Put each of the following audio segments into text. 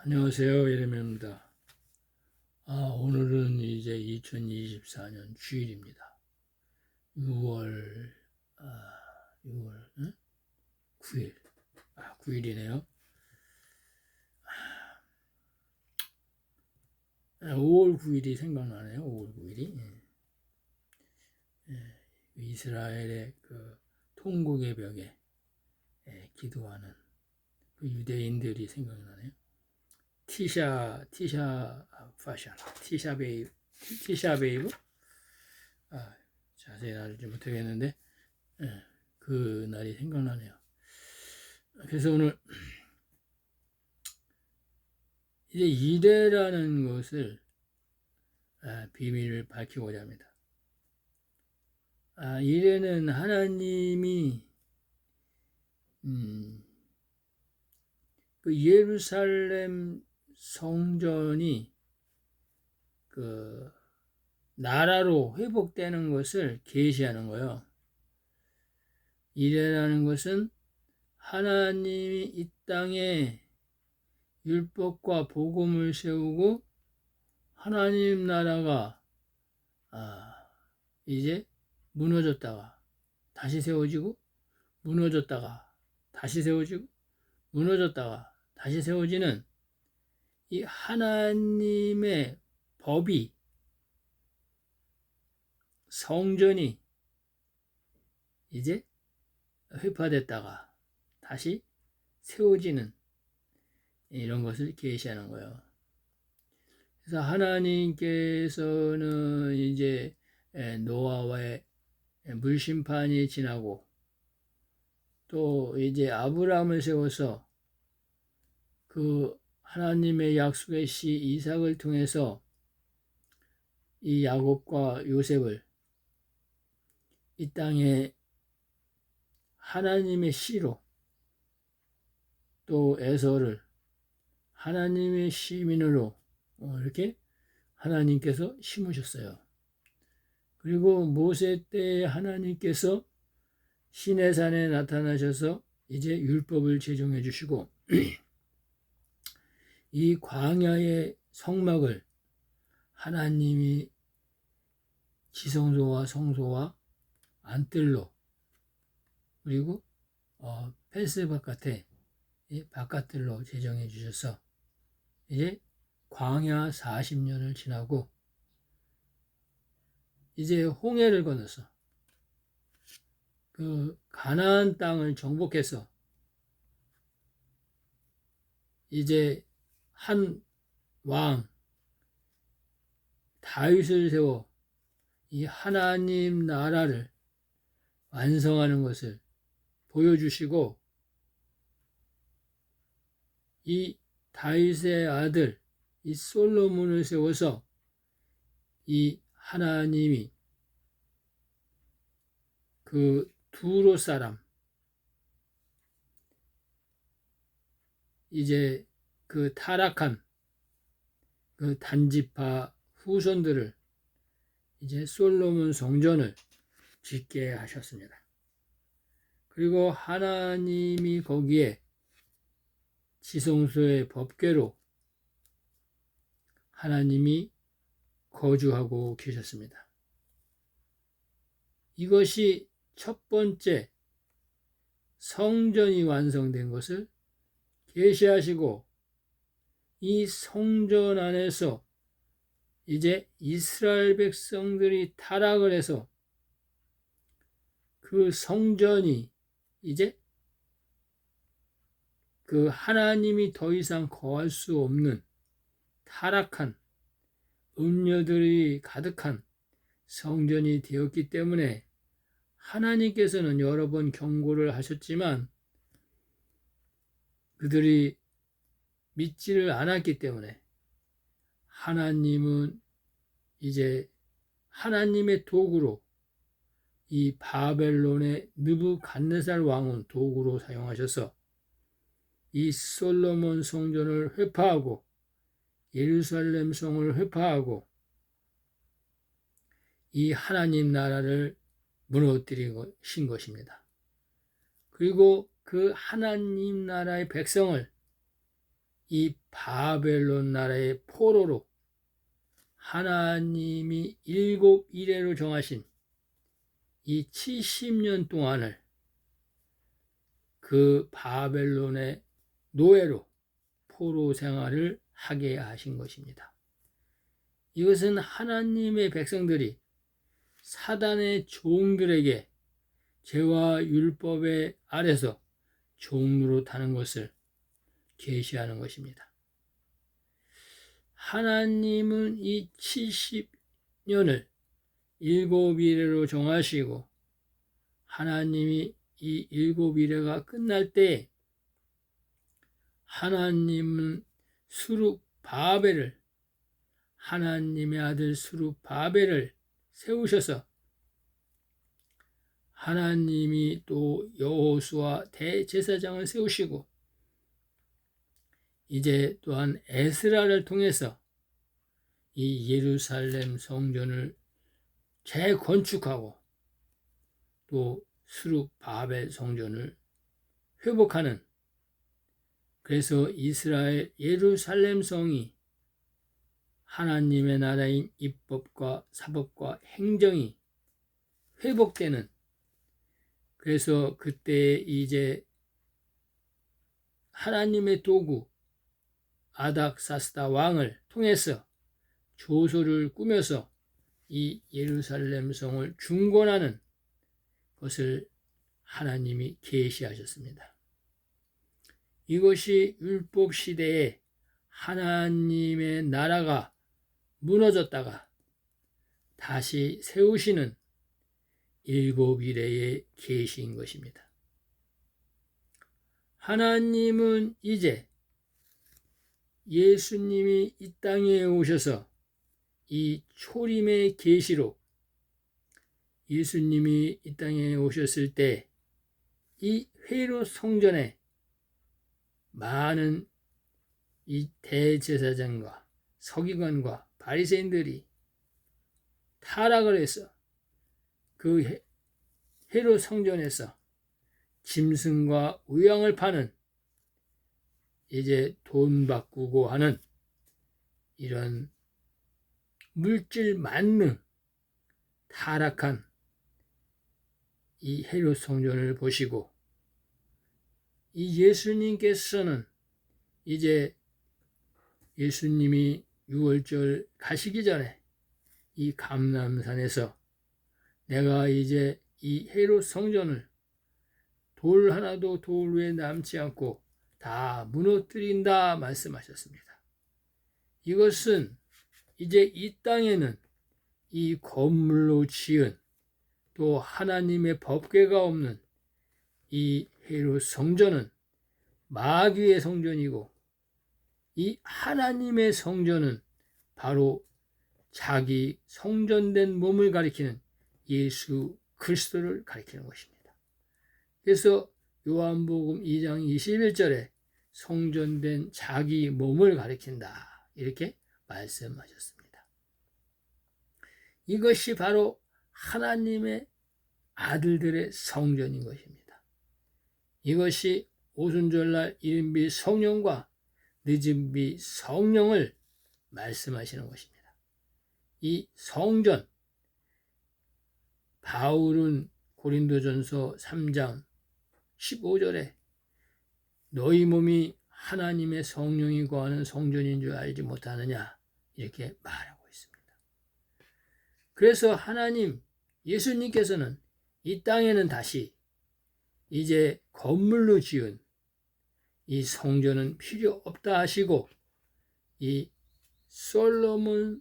안녕하세요. 예레미야입니다. 오늘은 이제 2024년 주일입니다. 6월, 9일. 9일이네요. 5월 9일이 생각나네요. 5월 9일이. 이스라엘의 그 통곡의 벽에 기도하는 그 유대인들이 생각나네요. 티샤베이브? 자세히 알지 못하겠는데, 그 날이 생각나네요. 그래서 오늘, 이제 이레라는 것을, 비밀을 밝히고자 합니다. 이레는 하나님이, 그 예루살렘 성전이 그 나라로 회복되는 것을 계시하는 거예요. 이레라는 것은 하나님이 이 땅에 율법과 복음을 세우고 하나님 나라가 이제 무너졌다가 다시 세워지고 무너졌다가 다시 세워지고 무너졌다가 다시 세워지는 이 하나님의 법이 성전이 이제 회파됐다가 다시 세워지는 이런 것을 계시하는 거예요. 그래서 하나님께서는 이제 노아와의 물심판이 지나고 또 이제 아브라함을 세워서 그 하나님의 약속의 씨 이삭을 통해서 이 야곱과 요셉을 이 땅에 하나님의 씨로 또 에서를 하나님의 시민으로 이렇게 하나님께서 심으셨어요. 그리고 모세 때 하나님께서 시내산에 나타나셔서 이제 율법을 제정해 주시고 이 광야의 성막을 하나님이 지성소와 성소와 안뜰로 그리고 펜스 바깥에 바깥들로 제정해 주셔서 이제 광야 40년을 지나고 이제 홍해를 건너서 그 가나안 땅을 정복해서 이제 한 왕 다윗을 세워 이 하나님 나라를 완성하는 것을 보여주시고 이 다윗의 아들 이 솔로몬을 세워서 이 하나님이 그 두로 사람 이제 그 타락한 그 단지파 후손들을 이제 솔로몬 성전을 짓게 하셨습니다. 그리고 하나님이 거기에 지성소의 법궤로 하나님이 거주하고 계셨습니다. 이것이 첫 번째 성전이 완성된 것을 계시하시고 이 성전 안에서 이제 이스라엘 백성들이 타락을 해서 그 성전이 이제 그 하나님이 더 이상 거할 수 없는 타락한 음녀들이 가득한 성전이 되었기 때문에 하나님께서는 여러 번 경고를 하셨지만 그들이 믿지를 않았기 때문에 하나님은 이제 하나님의 도구로 이 바벨론의 느부갓네살 왕은 도구로 사용하셔서 이 솔로몬 성전을 회파하고 예루살렘 성을 회파하고 이 하나님 나라를 무너뜨리신 것입니다. 그리고 그 하나님 나라의 백성을 이 바벨론 나라의 포로로 하나님이 7이래로 정하신 이 70년 동안을 그 바벨론의 노예로 포로 생활을 하게 하신 것입니다. 이것은 하나님의 백성들이 사단의 종들에게 죄와 율법의 아래서 종로로 타는 것을 계시하는 것입니다. 하나님은 이 70년을 7이래로 정하시고 하나님이 이 7이래가 끝날 때 하나님은 수룹바벨을 하나님의 아들 수룹바벨을 세우셔서 하나님이 또 여호수아 대제사장을 세우시고 이제 또한 에스라를 통해서 이 예루살렘 성전을 재건축하고 또 수룹바벨 성전을 회복하는, 그래서 이스라엘 예루살렘 성이 하나님의 나라인 입법과 사법과 행정이 회복되는, 그래서 그때 이제 하나님의 도구 아닥사스다 왕을 통해서 조소를 꾸며서 이 예루살렘 성을 중건하는 것을 하나님이 계시하셨습니다. 이것이 율법 시대에 하나님의 나라가 무너졌다가 다시 세우시는 7이래의 계시인 것입니다. 하나님은 이제 예수님이 이 땅에 오셔서 이 초림의 계시로 예수님이 이 땅에 오셨을 때 이 회로 성전에 많은 이 대제사장과 서기관과 바리새인들이 타락을 해서 그 회로 성전에서 짐승과 우양을 파는, 이제 돈 바꾸고 하는 이런 물질 만능 타락한 이 헤롯 성전을 보시고 이 예수님께서는 이제 예수님이 6월절 가시기 전에 이 감람산에서 내가 이제 이 헤롯 성전을 돌 하나도 돌 위에 남지 않고 다 무너뜨린다 말씀하셨습니다. 이것은 이제 이 땅에는 이 건물로 지은 또 하나님의 법궤가 없는 이 헤롯 성전은 마귀의 성전이고 이 하나님의 성전은 바로 자기 성전된 몸을 가리키는 예수 그리스도를 가리키는 것입니다. 그래서 요한복음 2장 21절에 성전된 자기 몸을 가리킨다 이렇게 말씀하셨습니다. 이것이 바로 하나님의 아들들의 성전인 것입니다. 이것이 오순절날 이른비 성령과 늦은비 성령을 말씀하시는 것입니다. 이 성전, 바울은 고린도전서 3장 15절에 너희 몸이 하나님의 성령이 거하는 성전인 줄 알지 못하느냐 이렇게 말하고 있습니다. 그래서 하나님 예수님께서는 이 땅에는 다시 이제 건물로 지은 이 성전은 필요 없다 하시고 이 솔로몬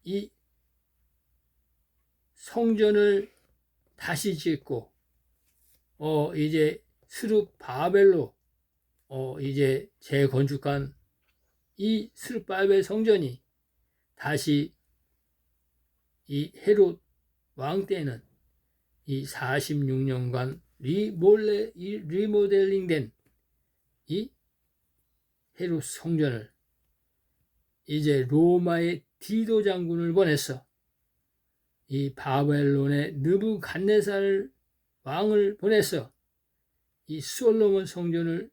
이 성전을 다시 짓고 이제 스룹바벨로 이제 재건축한 이 스룹바벨 성전이 다시 이 헤롯 왕 때는 이 46년간 리모델링된 이 헤롯 성전을 이제 로마의 디도 장군을 보내서 이 바벨론의 느부갓네살 왕을 보내서 이 솔로몬 성전을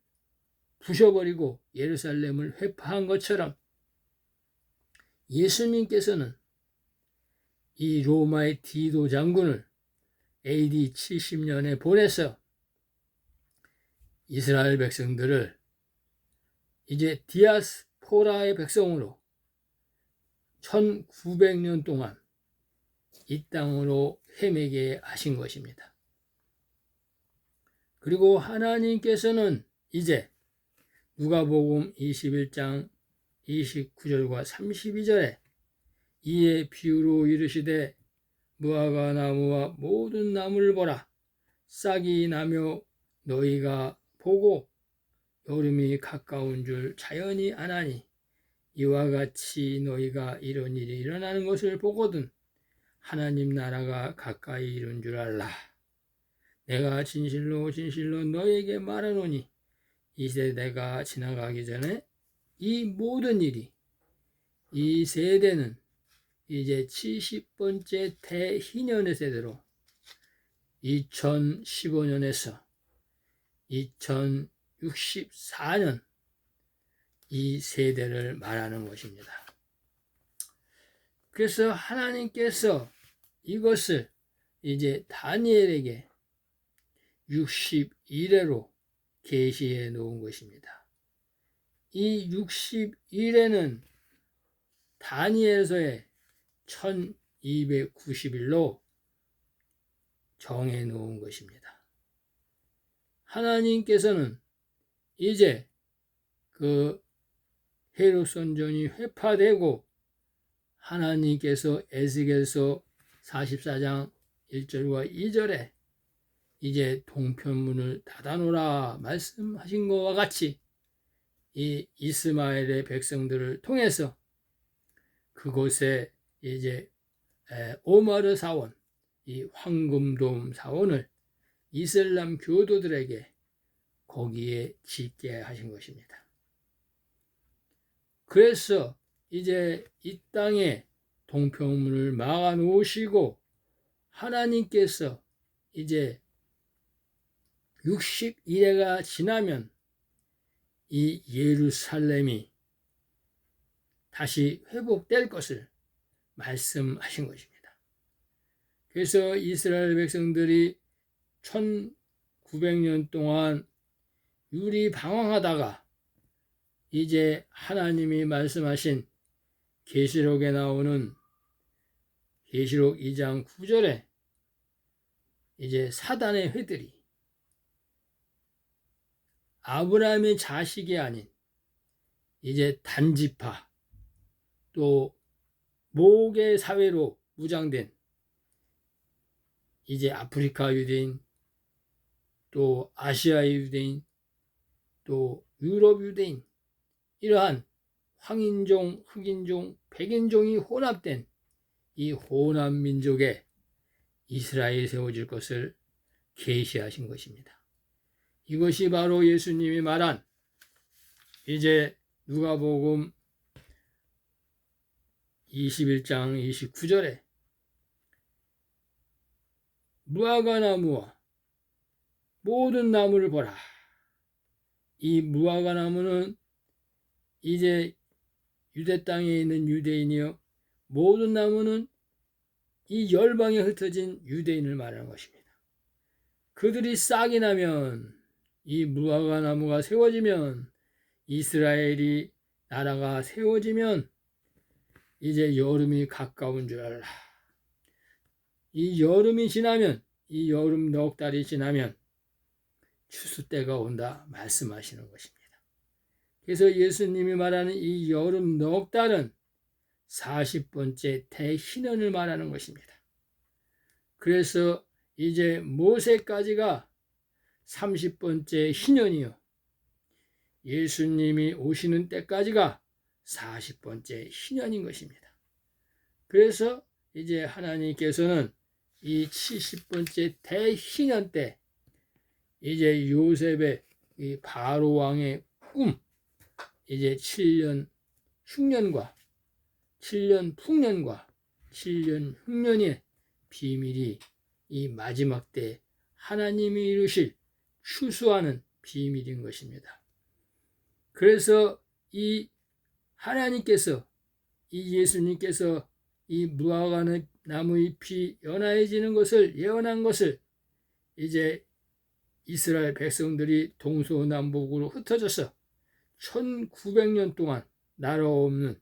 부셔버리고 예루살렘을 회파한 것처럼 예수님께서는 이 로마의 디도 장군을 AD 70년에 보내서 이스라엘 백성들을 이제 디아스포라의 백성으로 1900년 동안 이 땅으로 헤매게 하신 것입니다. 그리고 하나님께서는 이제 누가복음 21장 29절과 32절에 이에 비유로 이르시되 무화과 나무와 모든 나무를 보라. 싹이 나며 너희가 보고 여름이 가까운 줄 자연히 아나니 이와 같이 너희가 이런 일이 일어나는 것을 보거든 하나님 나라가 가까이 이른 줄 알라. 내가 진실로 진실로 너희에게 말하노니 이 세대가 지나가기 전에 이 모든 일이 이 세대는 이제 70번째 대희년의 세대로 2015년에서 2064년 이 세대를 말하는 것입니다. 그래서 하나님께서 이것을 이제 다니엘에게 61회로 계시해 놓은 것입니다. 이 61회는 다니엘서의 1290일로 정해 놓은 것입니다. 하나님께서는 이제 그 헤롯 선전이 회파되고 하나님께서 에스겔서 44장 1절과 2절에 이제 동편문을 닫아놓으라 말씀하신 것과 같이 이 이스마엘의 백성들을 통해서 그곳에 이제 오마르 사원, 이 황금돔 사원을 이슬람 교도들에게 거기에 짓게 하신 것입니다. 그래서 이제 이 땅에 동편문을 막아 놓으시고 하나님께서 이제 61회가 지나면 이 예루살렘이 다시 회복될 것을 말씀하신 것입니다. 그래서 이스라엘 백성들이 1900년 동안 유리방황하다가 이제 하나님이 말씀하신 계시록에 나오는 계시록 2장 9절에 이제 사단의 회들이 아브라함의 자식이 아닌 이제 단지파 또 모계 사회로 무장된 이제 아프리카 유대인 또 아시아 유대인 또 유럽 유대인 이러한 황인종, 흑인종, 백인종이 혼합된 이 혼합 민족에 이스라엘이 세워질 것을 계시하신 것입니다. 이것이 바로 예수님이 말한 이제 누가복음 21장 29절에 무화과 나무와 모든 나무를 보라. 이 무화과 나무는 이제 유대 땅에 있는 유대인이요 모든 나무는 이 열방에 흩어진 유대인을 말하는 것입니다. 그들이 싹이 나면 이 무화과 나무가 세워지면 이스라엘이 나라가 세워지면 이제 여름이 가까운 줄 알라. 이 여름이 지나면 이 여름 넉 달이 지나면 추수 때가 온다 말씀하시는 것입니다. 그래서 예수님이 말하는 이 여름 넉 달은 40번째 대희년을 말하는 것입니다. 그래서 이제 모세까지가 30번째 희년이요 예수님이 오시는 때까지가 40번째 희년인 것입니다. 그래서 이제 하나님께서는 이 70번째 대희년 때 이제 요셉의 이 바로 왕의 꿈 이제 7년 흉년과 7년 풍년과 7년 흉년의 비밀이 이 마지막 때 하나님이 이루실 추수하는 비밀인 것입니다. 그래서 이 하나님께서, 이 예수님께서 이 무화과 나무 잎이 연하해지는 것을 예언한 것을 이제 이스라엘 백성들이 동서남북으로 흩어져서 1900년 동안 나라 없는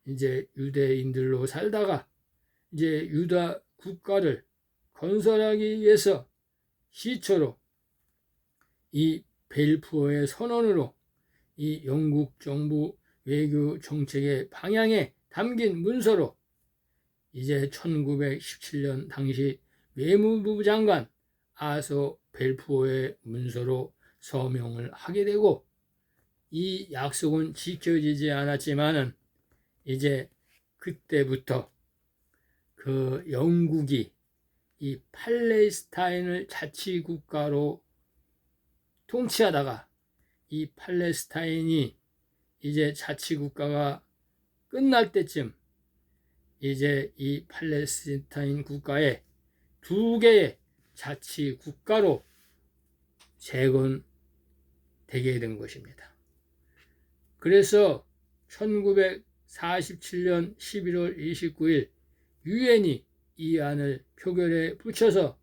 이제 유대인들로 살다가 이제 유다 국가를 건설하기 위해서 시초로 이 벨푸어의 선언으로 이 영국 정부 외교 정책의 방향에 담긴 문서로 이제 1917년 당시 외무부 장관 아서 벨푸어의 문서로 서명을 하게 되고, 이 약속은 지켜지지 않았지만은 이제 그때부터 그 영국이 이 팔레스타인을 자치국가로 통치하다가 이 팔레스타인이 이제 자치국가가 끝날 때쯤 이제 이 팔레스타인 국가에 2개의 자치국가로 재건되게 된 것입니다. 그래서 1947년 11월 29일 유엔이 이 안을 표결에 붙여서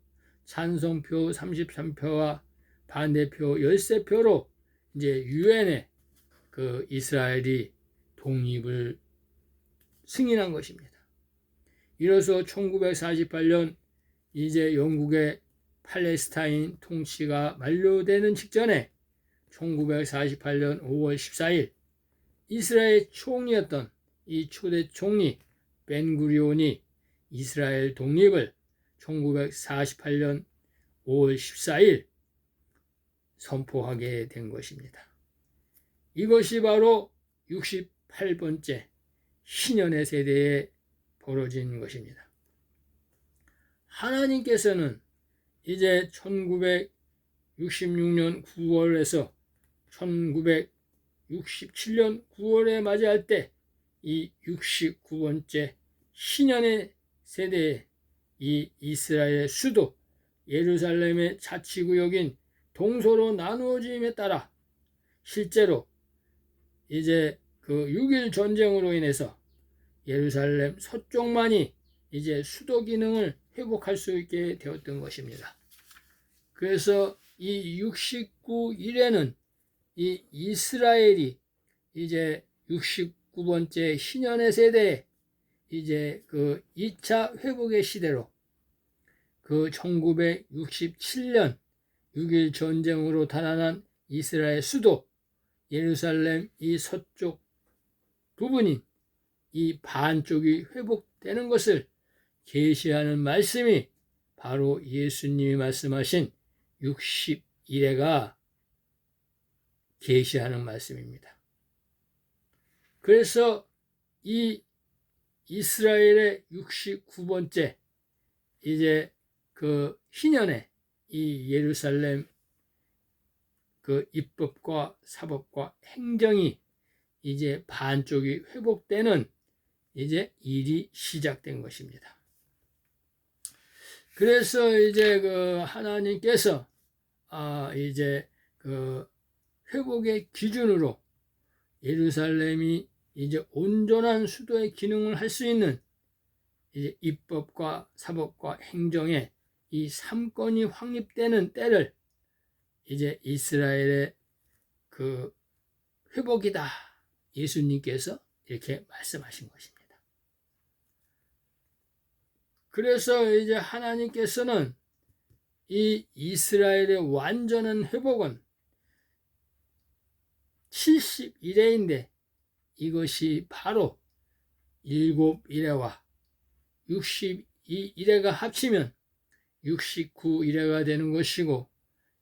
찬성표 33표와 반대표 13표로 이제 유엔에 그 이스라엘이 독립을 승인한 것입니다. 이로써 1948년 이제 영국의 팔레스타인 통치가 만료되는 직전에 1948년 5월 14일 이스라엘 총리였던 이 초대 총리 벤구리온이 이스라엘 독립을 1948년 5월 14일 선포하게 된 것입니다. 이것이 바로 68번째 신년의 세대에 벌어진 것입니다. 하나님께서는 이제 1966년 9월에서 1967년 9월에 맞이할 때 이 69번째 신년의 세대에 이 이스라엘의 수도 예루살렘의 자치구역인 동서로 나누어짐에 따라 실제로 이제 그 6.1 전쟁으로 인해서 예루살렘 서쪽만이 이제 수도 기능을 회복할 수 있게 되었던 것입니다. 그래서 이 69일에는 이 이스라엘이 이제 69번째 신년의 세대에 이제 그 2차 회복의 시대로 그 1967년 6.1 전쟁으로 달아난 이스라엘 수도 예루살렘 이 서쪽 부분인 이 반쪽이 회복되는 것을 계시하는 말씀이 바로 예수님이 말씀하신 60일에가 계시하는 말씀입니다. 그래서 이 이스라엘의 69번째 이제 그 희년에 이 예루살렘 그 입법과 사법과 행정이 이제 반쪽이 회복되는 이제 일이 시작된 것입니다. 그래서 이제 그 하나님께서 이제 그 회복의 기준으로 예루살렘이 이제 온전한 수도의 기능을 할 수 있는 이제 입법과 사법과 행정의 이 3권이 확립되는 때를 이제 이스라엘의 그 회복이다. 예수님께서 이렇게 말씀하신 것입니다. 그래서 이제 하나님께서는 이 이스라엘의 완전한 회복은 71회인데 이것이 바로 7일회와 62일회가 합치면 69일회가 되는 것이고,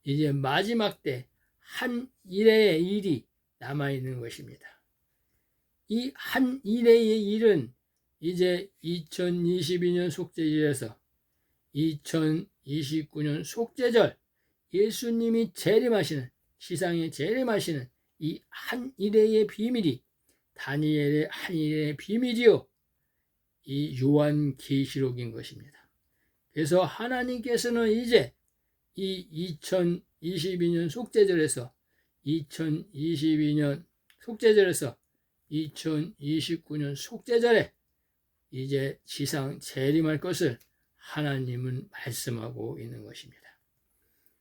이제 마지막 때 한 일회의 일이 남아있는 것입니다. 이 한 일회의 일은 이제 2022년 속죄절에서 2029년 속죄절 예수님이 재림하시는, 시상에 재림하시는 이 한 일회의 비밀이 다니엘의 한 일회의 비밀이요 이 요한계시록인 것입니다. 그래서 하나님께서는 이제 이 2022년 속죄절에서 2022년 속죄절에서 2029년 속죄절에 이제 지상 재림할 것을 하나님은 말씀하고 있는 것입니다.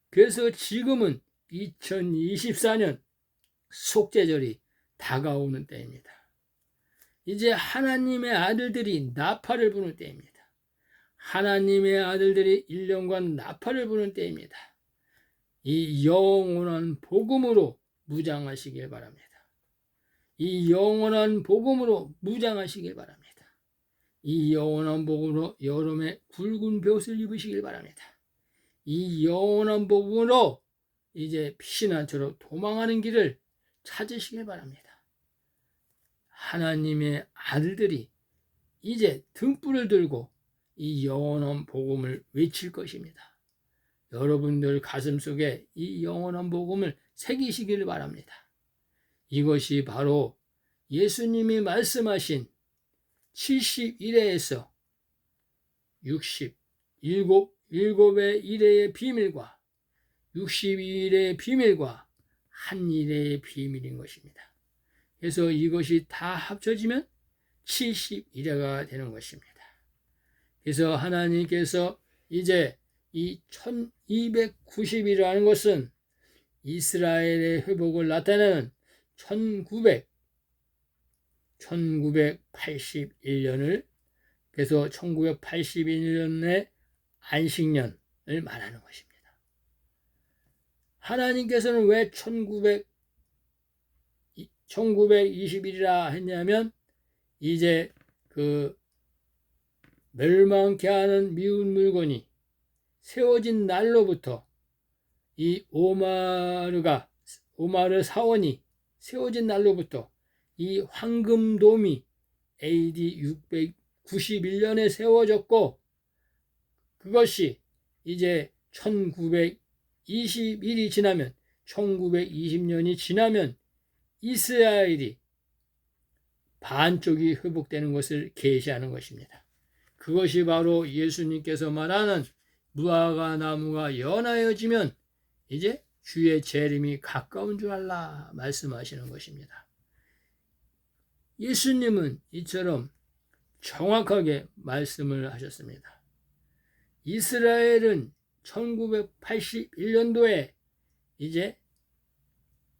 그래서 지금은 2024년 속죄절이 다가오는 때입니다. 이제 하나님의 아들들이 나팔을 부는 때입니다. 하나님의 아들들이 1년간 나팔을 부는 때입니다. 이 영원한 복음으로 무장하시길 바랍니다. 이 영원한 복음으로 무장하시길 바랍니다. 이 영원한 복음으로 여름에 굵은 돛을 입으시길 바랍니다. 이 영원한 복음으로 이제 피난처로 도망하는 길을 찾으시길 바랍니다. 하나님의 아들들이 이제 등불을 들고 이 영원한 복음을 외칠 것입니다. 여러분들 가슴속에 이 영원한 복음을 새기시길 바랍니다. 이것이 바로 예수님이 말씀하신 71회에서 67의 일회의 비밀과 62일의 비밀과 한 일회의 비밀인 것입니다. 그래서 이것이 다 합쳐지면 71회가 되는 것입니다. 그래서 하나님께서 이제 이 1290이라는 것은 이스라엘의 회복을 나타내는 1981년을 그래서 1981년의 안식년을 말하는 것입니다. 하나님께서는 왜 1921이라 했냐면 이제 그 멸망케 하는 미운 물건이 세워진 날로부터 이 오마르 사원이 세워진 날로부터 이 황금돔이 AD 691년에 세워졌고 그것이 이제 1921이 지나면 1920년이 지나면 이스라엘이 반쪽이 회복되는 것을 계시하는 것입니다. 그것이 바로 예수님께서 말하는 무화과 나무가 연하여지면 이제 주의 재림이 가까운 줄 알라 말씀하시는 것입니다. 예수님은 이처럼 정확하게 말씀을 하셨습니다. 이스라엘은 1981년도에 이제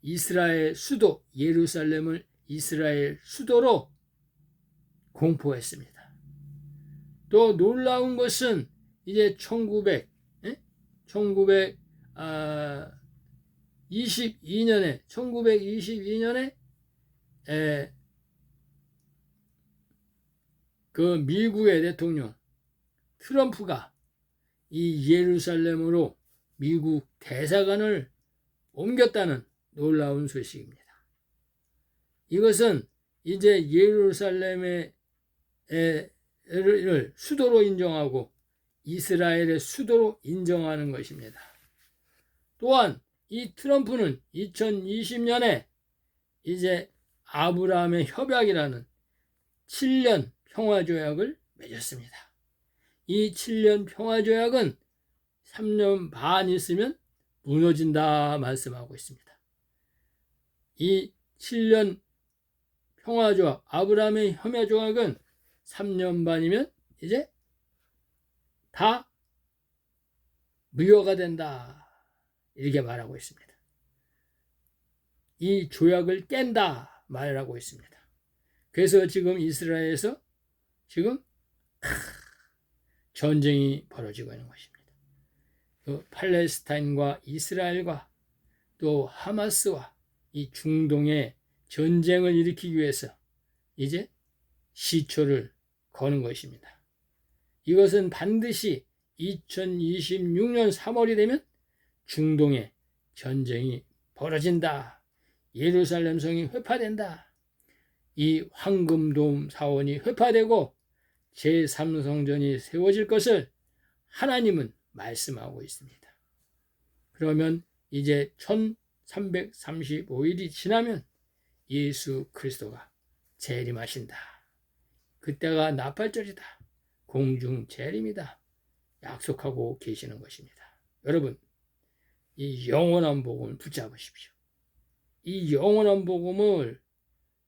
이스라엘 수도 예루살렘을 이스라엘 수도로 공포했습니다. 또 놀라운 것은 이제 1922년에 그 미국의 대통령 트럼프가 이 예루살렘으로 미국 대사관을 옮겼다는 놀라운 소식입니다. 이것은 이제 예루살렘의 를 수도로 인정하고 이스라엘의 수도로 인정하는 것입니다. 또한 이 트럼프는 2020년에 이제 아브라함의 협약이라는 7년 평화조약을 맺었습니다. 이 7년 평화조약은 3년 반 있으면 무너진다 말씀하고 있습니다. 이 7년 평화조약, 아브라함의 협약조약은 3년 반이면 이제 다 무효가 된다. 이렇게 말하고 있습니다. 이 조약을 깬다 말하고 있습니다. 그래서 지금 이스라엘에서 지금 전쟁이 벌어지고 있는 것입니다. 그 팔레스타인과 이스라엘과 또 하마스와 이 중동의 전쟁을 일으키기 위해서 이제 시초를 거는 것입니다. 이것은 반드시 2026년 3월이 되면 중동에 전쟁이 벌어진다. 예루살렘 성이 회파된다. 이 황금돔 사원이 회파되고 제3성전이 세워질 것을 하나님은 말씀하고 있습니다. 그러면 이제 1335일이 지나면 예수 그리스도가 재림하신다. 그때가 나팔절이다. 공중 재림이다. 약속하고 계시는 것입니다. 여러분, 이 영원한 복음을 붙잡으십시오. 이 영원한 복음을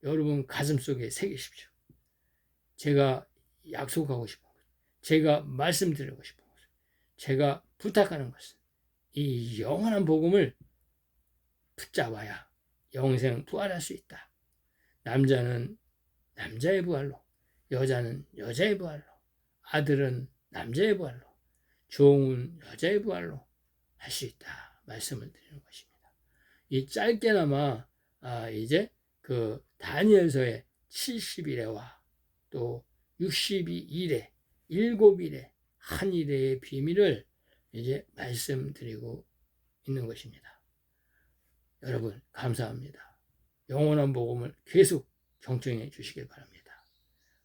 여러분 가슴속에 새기십시오. 제가 약속하고 싶은 것, 제가 말씀드리고 싶은 것, 제가 부탁하는 것은 이 영원한 복음을 붙잡아야 영생 부활할 수 있다. 남자는 남자의 부활로, 여자는 여자의 부활로, 아들은 남자의 부활로, 종은 여자의 부활로 할 수 있다. 말씀을 드리는 것입니다. 이 짧게나마 이제 그 다니엘서의 70일에와 또 62일에 7일에 한 일의 비밀을 이제 말씀드리고 있는 것입니다. 여러분 감사합니다. 영원한 복음을 계속 경청해 주시길 바랍니다.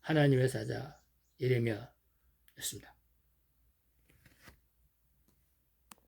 하나님의 사자 예레미야였습니다.